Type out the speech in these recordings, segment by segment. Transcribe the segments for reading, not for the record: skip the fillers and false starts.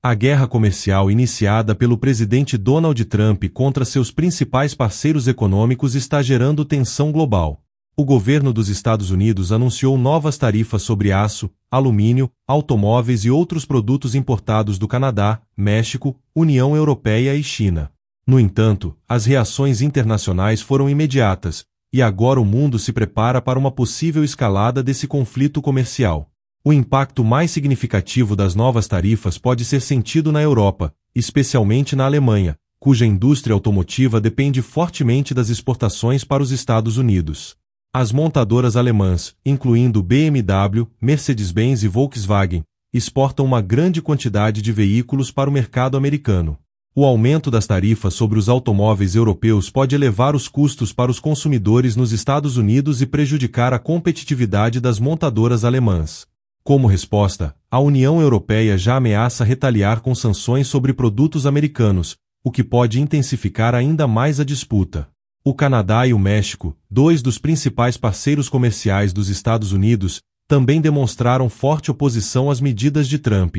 A guerra comercial iniciada pelo presidente Donald Trump contra seus principais parceiros econômicos está gerando tensão global. O governo dos Estados Unidos anunciou novas tarifas sobre aço, alumínio, automóveis e outros produtos importados do Canadá, México, União Europeia e China. No entanto, as reações internacionais foram imediatas, e agora o mundo se prepara para uma possível escalada desse conflito comercial. O impacto mais significativo das novas tarifas pode ser sentido na Europa, especialmente na Alemanha, cuja indústria automotiva depende fortemente das exportações para os Estados Unidos. As montadoras alemãs, incluindo BMW, Mercedes-Benz e Volkswagen, exportam uma grande quantidade de veículos para o mercado americano. O aumento das tarifas sobre os automóveis europeus pode elevar os custos para os consumidores nos Estados Unidos e prejudicar a competitividade das montadoras alemãs. Como resposta, a União Europeia já ameaça retaliar com sanções sobre produtos americanos, o que pode intensificar ainda mais a disputa. O Canadá e o México, dois dos principais parceiros comerciais dos Estados Unidos, também demonstraram forte oposição às medidas de Trump.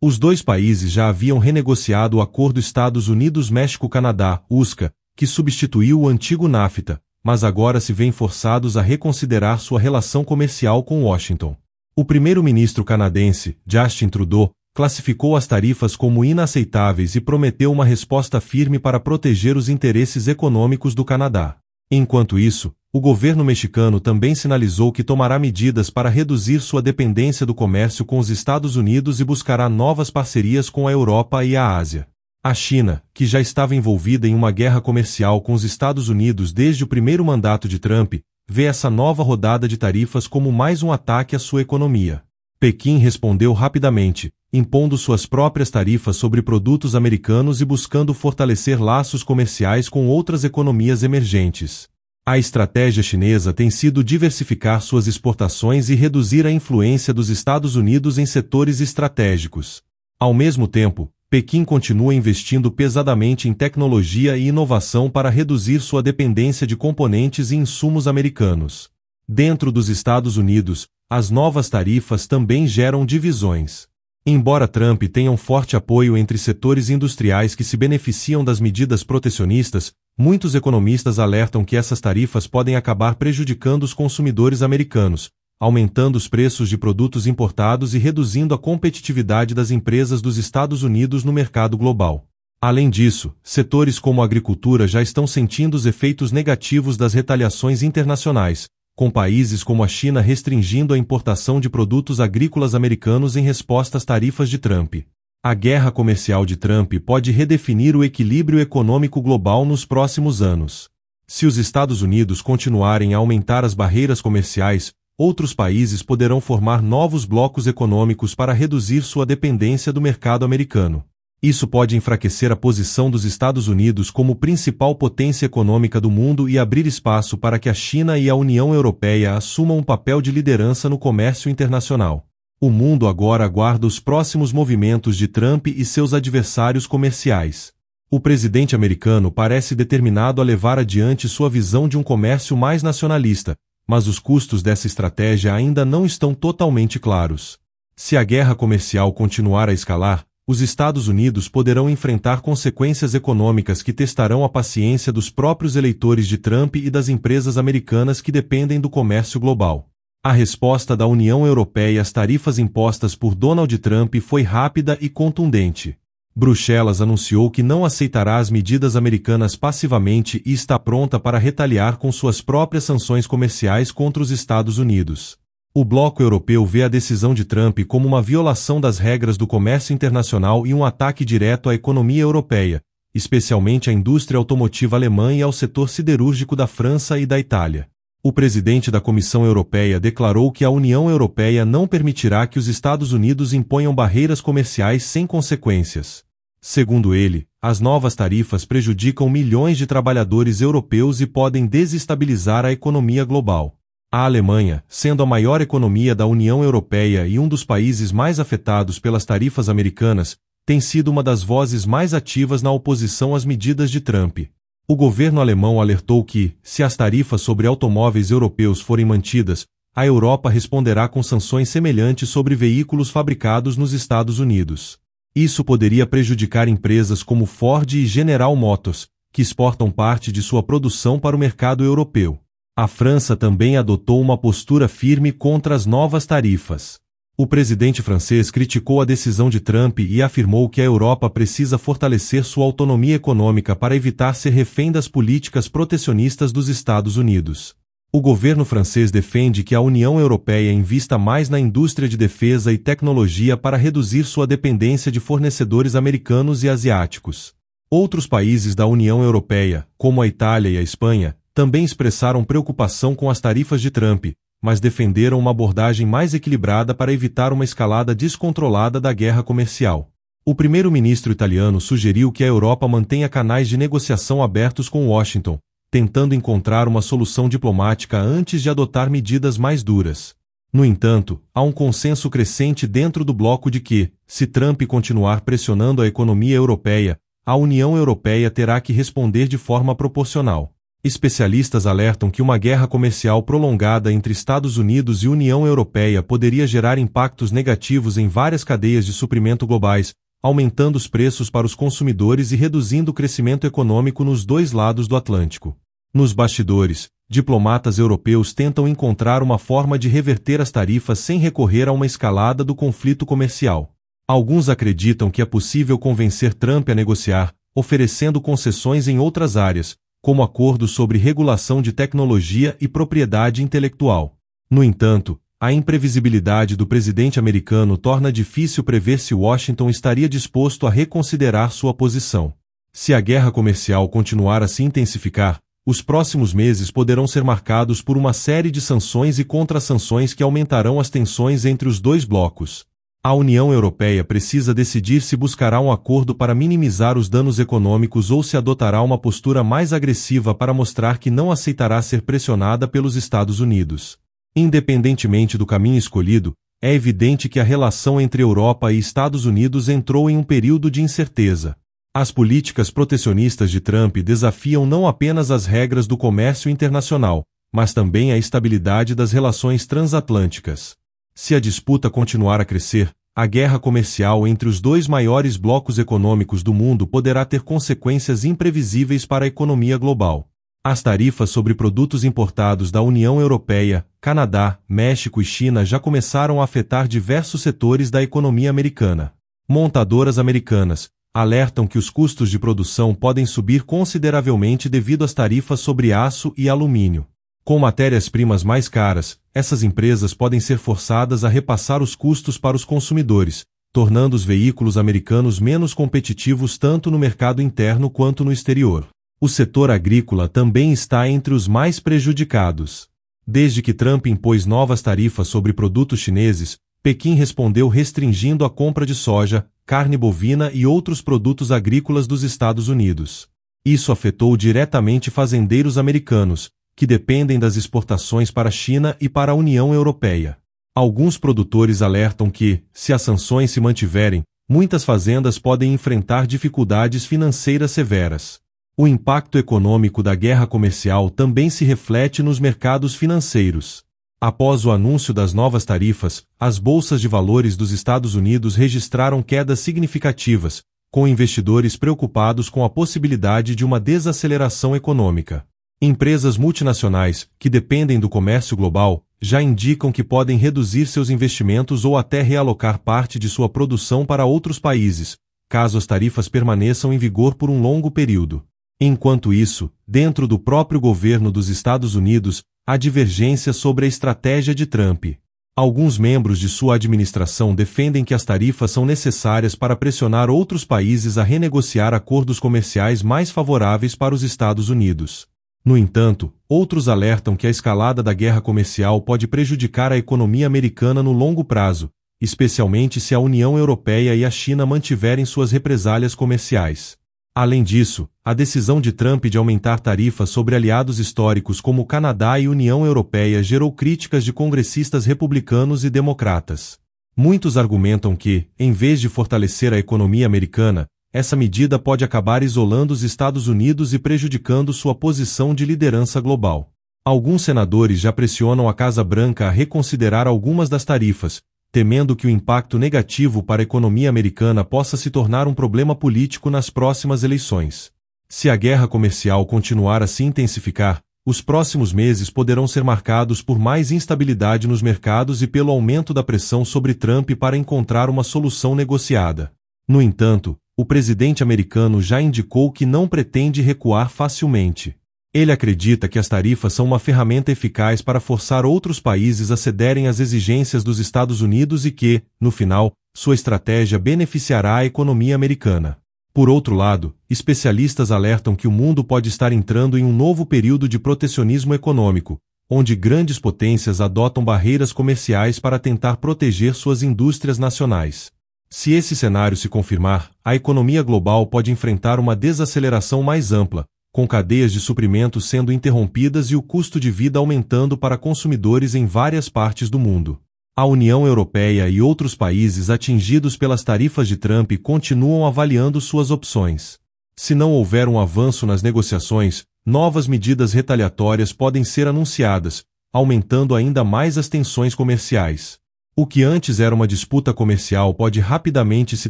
Os dois países já haviam renegociado o Acordo Estados Unidos-México-Canadá, USCA, que substituiu o antigo NAFTA, mas agora se veem forçados a reconsiderar sua relação comercial com Washington. O primeiro-ministro canadense, Justin Trudeau, classificou as tarifas como inaceitáveis e prometeu uma resposta firme para proteger os interesses econômicos do Canadá. Enquanto isso, o governo mexicano também sinalizou que tomará medidas para reduzir sua dependência do comércio com os Estados Unidos e buscará novas parcerias com a Europa e a Ásia. A China, que já estava envolvida em uma guerra comercial com os Estados Unidos desde o primeiro mandato de Trump, vê essa nova rodada de tarifas como mais um ataque à sua economia. Pequim respondeu rapidamente, impondo suas próprias tarifas sobre produtos americanos e buscando fortalecer laços comerciais com outras economias emergentes. A estratégia chinesa tem sido diversificar suas exportações e reduzir a influência dos Estados Unidos em setores estratégicos. Ao mesmo tempo, Pequim continua investindo pesadamente em tecnologia e inovação para reduzir sua dependência de componentes e insumos americanos. Dentro dos Estados Unidos, as novas tarifas também geram divisões. Embora Trump tenha um forte apoio entre setores industriais que se beneficiam das medidas protecionistas, muitos economistas alertam que essas tarifas podem acabar prejudicando os consumidores americanos, aumentando os preços de produtos importados e reduzindo a competitividade das empresas dos Estados Unidos no mercado global. Além disso, setores como a agricultura já estão sentindo os efeitos negativos das retaliações internacionais, com países como a China restringindo a importação de produtos agrícolas americanos em resposta às tarifas de Trump. A guerra comercial de Trump pode redefinir o equilíbrio econômico global nos próximos anos. Se os Estados Unidos continuarem a aumentar as barreiras comerciais, outros países poderão formar novos blocos econômicos para reduzir sua dependência do mercado americano. Isso pode enfraquecer a posição dos Estados Unidos como principal potência econômica do mundo e abrir espaço para que a China e a União Europeia assumam um papel de liderança no comércio internacional. O mundo agora aguarda os próximos movimentos de Trump e seus adversários comerciais. O presidente americano parece determinado a levar adiante sua visão de um comércio mais nacionalista, mas os custos dessa estratégia ainda não estão totalmente claros. Se a guerra comercial continuar a escalar, os Estados Unidos poderão enfrentar consequências econômicas que testarão a paciência dos próprios eleitores de Trump e das empresas americanas que dependem do comércio global. A resposta da União Europeia às tarifas impostas por Donald Trump foi rápida e contundente. Bruxelas anunciou que não aceitará as medidas americanas passivamente e está pronta para retaliar com suas próprias sanções comerciais contra os Estados Unidos. O bloco europeu vê a decisão de Trump como uma violação das regras do comércio internacional e um ataque direto à economia europeia, especialmente à indústria automotiva alemã e ao setor siderúrgico da França e da Itália. O presidente da Comissão Europeia declarou que a União Europeia não permitirá que os Estados Unidos imponham barreiras comerciais sem consequências. Segundo ele, as novas tarifas prejudicam milhões de trabalhadores europeus e podem desestabilizar a economia global. A Alemanha, sendo a maior economia da União Europeia e um dos países mais afetados pelas tarifas americanas, tem sido uma das vozes mais ativas na oposição às medidas de Trump. O governo alemão alertou que, se as tarifas sobre automóveis europeus forem mantidas, a Europa responderá com sanções semelhantes sobre veículos fabricados nos Estados Unidos. Isso poderia prejudicar empresas como Ford e General Motors, que exportam parte de sua produção para o mercado europeu. A França também adotou uma postura firme contra as novas tarifas. O presidente francês criticou a decisão de Trump e afirmou que a Europa precisa fortalecer sua autonomia econômica para evitar ser refém das políticas protecionistas dos Estados Unidos. O governo francês defende que a União Europeia invista mais na indústria de defesa e tecnologia para reduzir sua dependência de fornecedores americanos e asiáticos. Outros países da União Europeia, como a Itália e a Espanha, também expressaram preocupação com as tarifas de Trump, mas defenderam uma abordagem mais equilibrada para evitar uma escalada descontrolada da guerra comercial. O primeiro-ministro italiano sugeriu que a Europa mantenha canais de negociação abertos com Washington, tentando encontrar uma solução diplomática antes de adotar medidas mais duras. No entanto, há um consenso crescente dentro do bloco de que, se Trump continuar pressionando a economia europeia, a União Europeia terá que responder de forma proporcional. Especialistas alertam que uma guerra comercial prolongada entre Estados Unidos e União Europeia poderia gerar impactos negativos em várias cadeias de suprimento globais, aumentando os preços para os consumidores e reduzindo o crescimento econômico nos dois lados do Atlântico. Nos bastidores, diplomatas europeus tentam encontrar uma forma de reverter as tarifas sem recorrer a uma escalada do conflito comercial. Alguns acreditam que é possível convencer Trump a negociar, oferecendo concessões em outras áreas, como acordos sobre regulação de tecnologia e propriedade intelectual. No entanto, a imprevisibilidade do presidente americano torna difícil prever se Washington estaria disposto a reconsiderar sua posição. Se a guerra comercial continuar a se intensificar, os próximos meses poderão ser marcados por uma série de sanções e contra-sanções que aumentarão as tensões entre os dois blocos. A União Europeia precisa decidir se buscará um acordo para minimizar os danos econômicos ou se adotará uma postura mais agressiva para mostrar que não aceitará ser pressionada pelos Estados Unidos. Independentemente do caminho escolhido, é evidente que a relação entre Europa e Estados Unidos entrou em um período de incerteza. As políticas protecionistas de Trump desafiam não apenas as regras do comércio internacional, mas também a estabilidade das relações transatlânticas. Se a disputa continuar a crescer, a guerra comercial entre os dois maiores blocos econômicos do mundo poderá ter consequências imprevisíveis para a economia global. As tarifas sobre produtos importados da União Europeia, Canadá, México e China já começaram a afetar diversos setores da economia americana. Montadoras americanas alertam que os custos de produção podem subir consideravelmente devido às tarifas sobre aço e alumínio. Com matérias-primas mais caras, essas empresas podem ser forçadas a repassar os custos para os consumidores, tornando os veículos americanos menos competitivos tanto no mercado interno quanto no exterior. O setor agrícola também está entre os mais prejudicados. Desde que Trump impôs novas tarifas sobre produtos chineses, Pequim respondeu restringindo a compra de soja, carne bovina e outros produtos agrícolas dos Estados Unidos. Isso afetou diretamente fazendeiros americanos, que dependem das exportações para a China e para a União Europeia. Alguns produtores alertam que, se as sanções se mantiverem, muitas fazendas podem enfrentar dificuldades financeiras severas. O impacto econômico da guerra comercial também se reflete nos mercados financeiros. Após o anúncio das novas tarifas, as bolsas de valores dos Estados Unidos registraram quedas significativas, com investidores preocupados com a possibilidade de uma desaceleração econômica. Empresas multinacionais, que dependem do comércio global, já indicam que podem reduzir seus investimentos ou até realocar parte de sua produção para outros países, caso as tarifas permaneçam em vigor por um longo período. Enquanto isso, dentro do próprio governo dos Estados Unidos, há divergências sobre a estratégia de Trump. Alguns membros de sua administração defendem que as tarifas são necessárias para pressionar outros países a renegociar acordos comerciais mais favoráveis para os Estados Unidos. No entanto, outros alertam que a escalada da guerra comercial pode prejudicar a economia americana no longo prazo, especialmente se a União Europeia e a China mantiverem suas represálias comerciais. Além disso, a decisão de Trump de aumentar tarifas sobre aliados históricos como o Canadá e União Europeia gerou críticas de congressistas republicanos e democratas. Muitos argumentam que, em vez de fortalecer a economia americana, essa medida pode acabar isolando os Estados Unidos e prejudicando sua posição de liderança global. Alguns senadores já pressionam a Casa Branca a reconsiderar algumas das tarifas, temendo que o impacto negativo para a economia americana possa se tornar um problema político nas próximas eleições. Se a guerra comercial continuar a se intensificar, os próximos meses poderão ser marcados por mais instabilidade nos mercados e pelo aumento da pressão sobre Trump para encontrar uma solução negociada. No entanto, o presidente americano já indicou que não pretende recuar facilmente. Ele acredita que as tarifas são uma ferramenta eficaz para forçar outros países a cederem às exigências dos Estados Unidos e que, no final, sua estratégia beneficiará a economia americana. Por outro lado, especialistas alertam que o mundo pode estar entrando em um novo período de protecionismo econômico, onde grandes potências adotam barreiras comerciais para tentar proteger suas indústrias nacionais. Se esse cenário se confirmar, a economia global pode enfrentar uma desaceleração mais ampla, com cadeias de suprimentos sendo interrompidas e o custo de vida aumentando para consumidores em várias partes do mundo. A União Europeia e outros países atingidos pelas tarifas de Trump continuam avaliando suas opções. Se não houver um avanço nas negociações, novas medidas retaliatórias podem ser anunciadas, aumentando ainda mais as tensões comerciais. O que antes era uma disputa comercial pode rapidamente se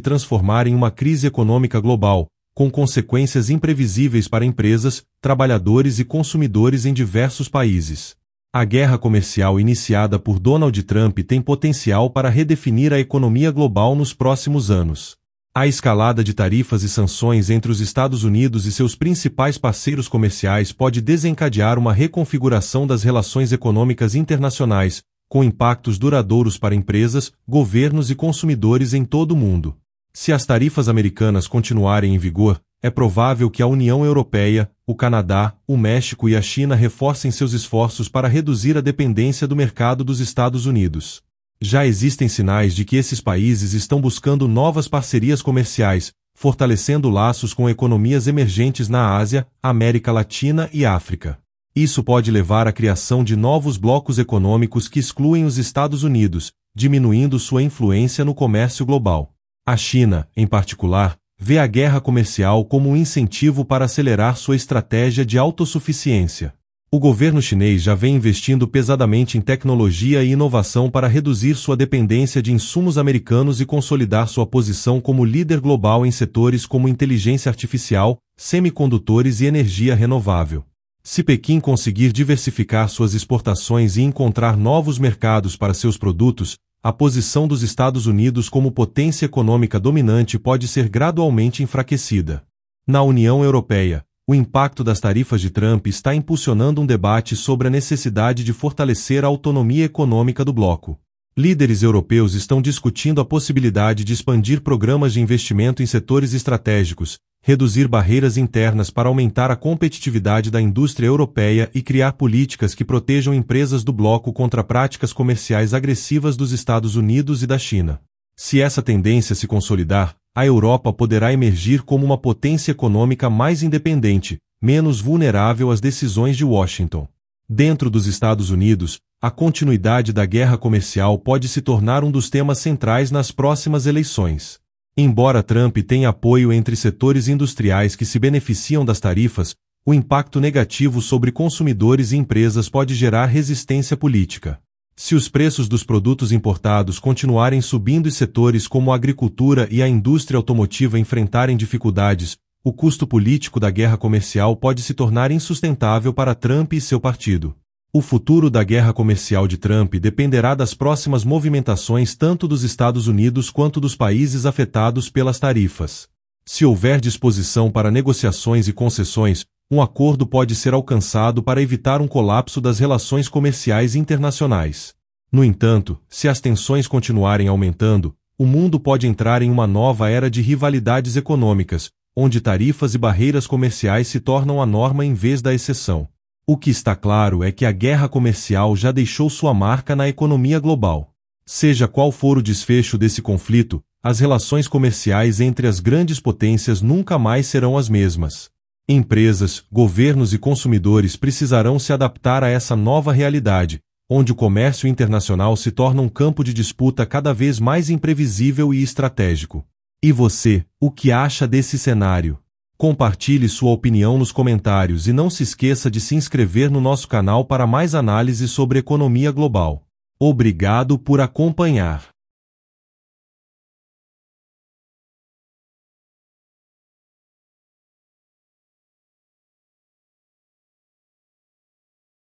transformar em uma crise econômica global, com consequências imprevisíveis para empresas, trabalhadores e consumidores em diversos países. A guerra comercial iniciada por Donald Trump tem potencial para redefinir a economia global nos próximos anos. A escalada de tarifas e sanções entre os Estados Unidos e seus principais parceiros comerciais pode desencadear uma reconfiguração das relações econômicas internacionais, com impactos duradouros para empresas, governos e consumidores em todo o mundo. Se as tarifas americanas continuarem em vigor, é provável que a União Europeia, o Canadá, o México e a China reforcem seus esforços para reduzir a dependência do mercado dos Estados Unidos. Já existem sinais de que esses países estão buscando novas parcerias comerciais, fortalecendo laços com economias emergentes na Ásia, América Latina e África. Isso pode levar à criação de novos blocos econômicos que excluem os Estados Unidos, diminuindo sua influência no comércio global. A China, em particular, vê a guerra comercial como um incentivo para acelerar sua estratégia de autossuficiência. O governo chinês já vem investindo pesadamente em tecnologia e inovação para reduzir sua dependência de insumos americanos e consolidar sua posição como líder global em setores como inteligência artificial, semicondutores e energia renovável. Se Pequim conseguir diversificar suas exportações e encontrar novos mercados para seus produtos, a posição dos Estados Unidos como potência econômica dominante pode ser gradualmente enfraquecida. Na União Europeia, o impacto das tarifas de Trump está impulsionando um debate sobre a necessidade de fortalecer a autonomia econômica do bloco. Líderes europeus estão discutindo a possibilidade de expandir programas de investimento em setores estratégicos, reduzir barreiras internas para aumentar a competitividade da indústria europeia e criar políticas que protejam empresas do bloco contra práticas comerciais agressivas dos Estados Unidos e da China. Se essa tendência se consolidar, a Europa poderá emergir como uma potência econômica mais independente, menos vulnerável às decisões de Washington. Dentro dos Estados Unidos, a continuidade da guerra comercial pode se tornar um dos temas centrais nas próximas eleições. Embora Trump tenha apoio entre setores industriais que se beneficiam das tarifas, o impacto negativo sobre consumidores e empresas pode gerar resistência política. Se os preços dos produtos importados continuarem subindo e setores como a agricultura e a indústria automotiva enfrentarem dificuldades, o custo político da guerra comercial pode se tornar insustentável para Trump e seu partido. O futuro da guerra comercial de Trump dependerá das próximas movimentações tanto dos Estados Unidos quanto dos países afetados pelas tarifas. Se houver disposição para negociações e concessões, um acordo pode ser alcançado para evitar um colapso das relações comerciais internacionais. No entanto, se as tensões continuarem aumentando, o mundo pode entrar em uma nova era de rivalidades econômicas, onde tarifas e barreiras comerciais se tornam a norma em vez da exceção. O que está claro é que a guerra comercial já deixou sua marca na economia global. Seja qual for o desfecho desse conflito, as relações comerciais entre as grandes potências nunca mais serão as mesmas. Empresas, governos e consumidores precisarão se adaptar a essa nova realidade, onde o comércio internacional se torna um campo de disputa cada vez mais imprevisível e estratégico. E você, o que acha desse cenário? Compartilhe sua opinião nos comentários e não se esqueça de se inscrever no nosso canal para mais análises sobre economia global. Obrigado por acompanhar.